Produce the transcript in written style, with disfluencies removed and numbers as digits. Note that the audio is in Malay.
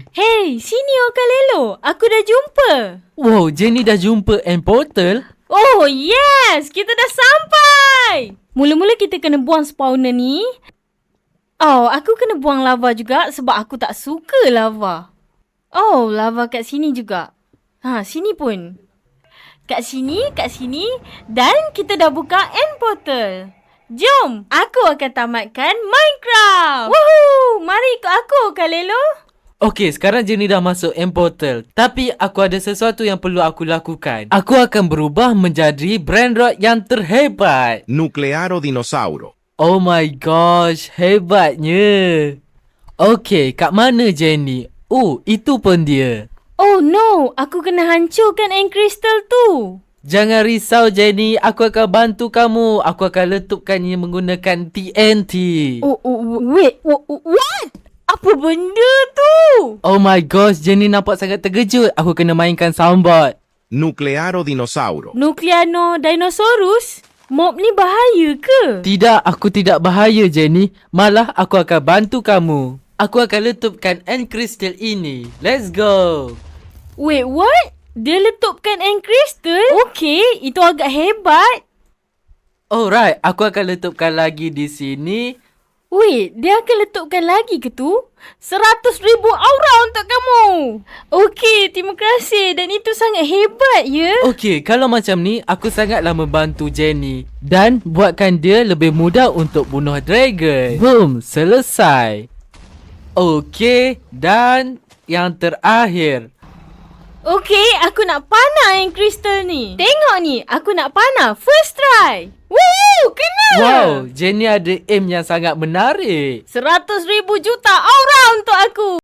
Jane. Hey, sini Kak Lelo. Aku dah jumpa. Wow, Jenny dah jumpa end portal? Oh, yes. Kita dah sampai. Mula-mula kita kena buang spawner ni. Oh, aku kena buang lava juga sebab aku tak suka lava. Oh, lava kat sini juga. Sini pun. Kat sini dan kita dah buka end portal. Jom, aku akan tamatkan Minecraft. Woohoo! Mari ikut aku, Kak Lelo. Okey, sekarang Jenny dah masuk end portal. Tapi aku ada sesuatu yang perlu aku lakukan. Aku akan berubah menjadi Brainrot yang terhebat. Nuclearo Dinosauro. Oh my gosh, hebatnya. Okey, kat mana Jenny? Oh, itu pun dia. Oh no, aku kena hancurkan end crystal tu. Jangan risau Jenny, aku akan bantu kamu. Aku akan letupkannya menggunakan TNT. Wait, what? Apa benda tu? Oh my gosh, Jenny nampak sangat terkejut. Aku kena mainkan soundboard. Nuclearo Dinosauro. Nukleano Dinosaurus? Mob ni bahaya ke? Tidak, aku tidak bahaya Jenny. Malah aku akan bantu kamu. Aku akan letupkan end crystal ini. Let's go. Wait, what? Dia letupkan end crystal? Okay, itu agak hebat. Alright, aku akan letupkan lagi di sini. Wait, dia akan letupkan lagi ke tu? 100,000 aura untuk kamu. Okay, terima kasih. Dan itu sangat hebat, ya? Okey, kalau macam ni, aku sangatlah membantu Jenny. Dan buatkan dia lebih mudah untuk bunuh dragon. Boom, selesai. Okey, dan yang terakhir. Okay, aku nak panah yang kristal ni. Tengok ni, aku nak panah. First try. Woo, kena. Wow, Jenny ada aim yang sangat menarik. 100,000 juta aura untuk aku.